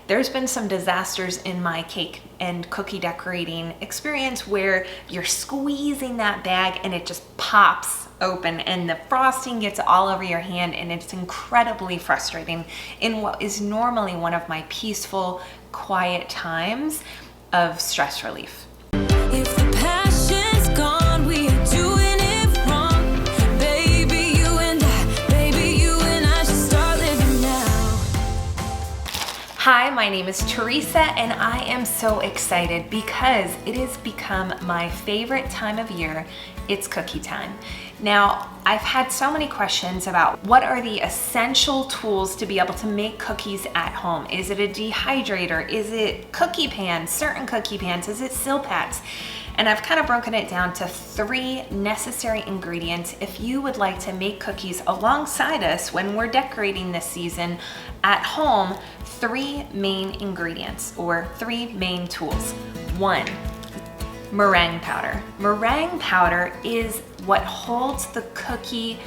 There's been some disasters in my cake and cookie decorating experience where you're squeezing that bag and it just pops open and the frosting gets all over your hand, and it's incredibly frustrating in what is normally one of my peaceful, quiet times of stress relief. If the passion's gone, we are doing it wrong. Baby, you and I should start living now. Hi, my name is Theresa, and I am so excited because it has become my favorite time of year. It's cookie time. Now, I've had so many questions about what are the essential tools to be able to make cookies at home. Is it a dehydrator? Is it cookie pans, certain cookie pans? Is it Silpats? And I've kind of broken it down to 3 necessary ingredients if you would like to make cookies alongside us when we're decorating this season at home. 3 main ingredients or 3 main tools. 1, meringue powder. Meringue powder is what holds the cookie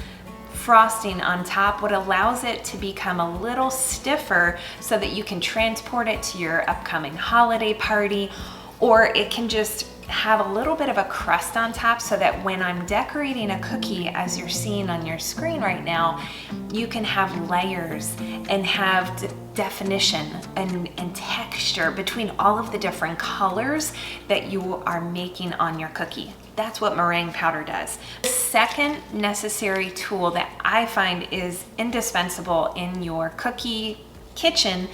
frosting on top, what allows it to become a little stiffer so that you can transport it to your upcoming holiday party, or it can just have a little bit of a crust on top so that when I'm decorating a cookie, as you're seeing on your screen right now, you can have layers and have definition and texture between all of the different colors that you are making on your cookie. That's what meringue powder does. The second necessary tool that I find is indispensable in your cookie kitchen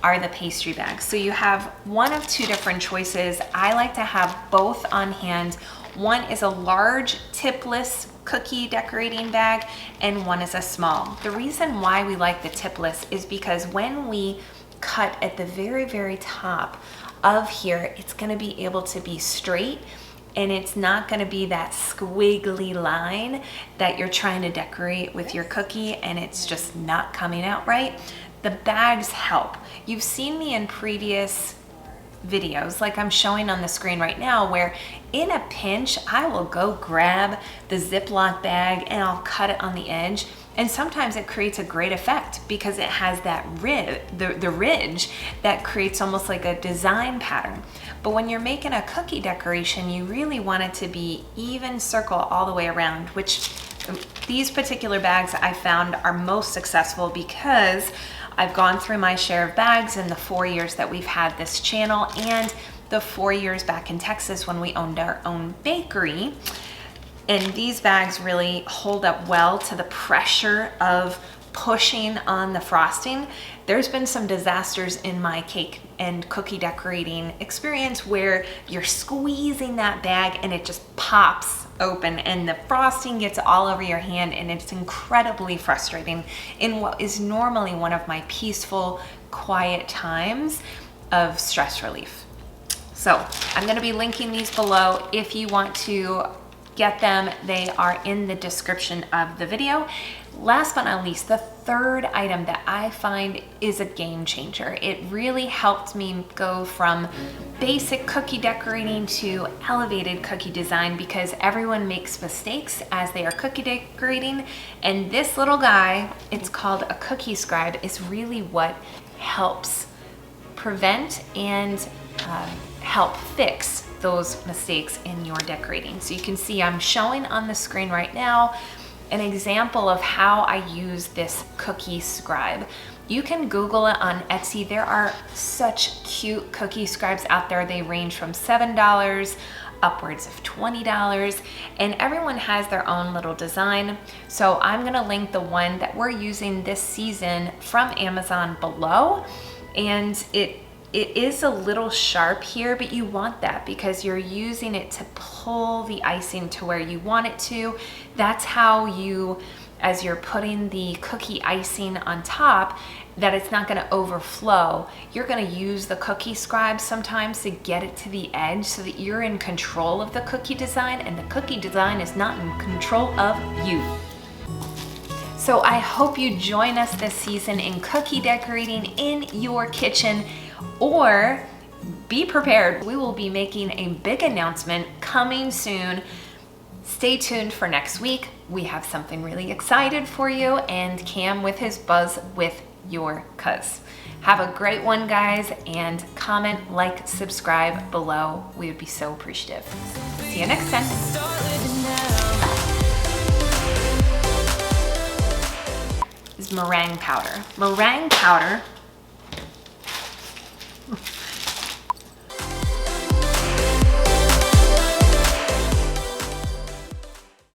are the pastry bags. So you have one of 2 different choices. I like to have both on hand. One is a large tipless cookie decorating bag and one is a small. The reason why we like the tipless is because when we cut at the very, very top of here, it's gonna be able to be straight and it's not gonna be that squiggly line that you're trying to decorate with your cookie and it's just not coming out right. The bags help. You've seen me in previous videos, like I'm showing on the screen right now, where in a pinch, I will go grab the Ziploc bag and I'll cut it on the edge. And sometimes it creates a great effect because it has that the ridge that creates almost like a design pattern. But when you're making a cookie decoration, you really want it to be even circle all the way around, which these particular bags I found are most successful because I've gone through my share of bags in the 4 years that we've had this channel and the 4 years back in Texas when we owned our own bakery. And these bags really hold up well to the pressure of pushing on the frosting. There's been some disasters in my cake and cookie decorating experience where you're squeezing that bag and it just pops open and the frosting gets all over your hand, and it's incredibly frustrating in what is normally one of my peaceful, quiet times of stress relief. So I'm going to be linking these below if you want to get them. They are in the description of the video. Last but not least, the third item that I find is a game changer. It really helped me go from basic cookie decorating to elevated cookie design because everyone makes mistakes as they are cookie decorating. And this little guy, it's called a cookie scribe, is really what helps prevent and help fix those mistakes in your decorating. So you can see I'm showing on the screen right now an example of how I use this cookie scribe. You can Google it on Etsy. There are such cute cookie scribes out there. They range from $7 upwards of $20, and everyone has their own little design. So I'm gonna link the one that we're using this season from Amazon below. And it is a little sharp here, but you want that because you're using it to pull the icing to where you want it to. That's how you, as you're putting the cookie icing on top, that it's not gonna overflow. You're gonna use the cookie scribe sometimes to get it to the edge so that you're in control of the cookie design and the cookie design is not in control of you. So I hope you join us this season in cookie decorating in your kitchen. Or be prepared. We will be making a big announcement coming soon. Stay tuned for next week. We have something really excited for you, and Cam with his buzz with your cuz. Have a great one, guys, and comment, like, subscribe below. We would be so appreciative. See you next time. This is meringue powder. Meringue powder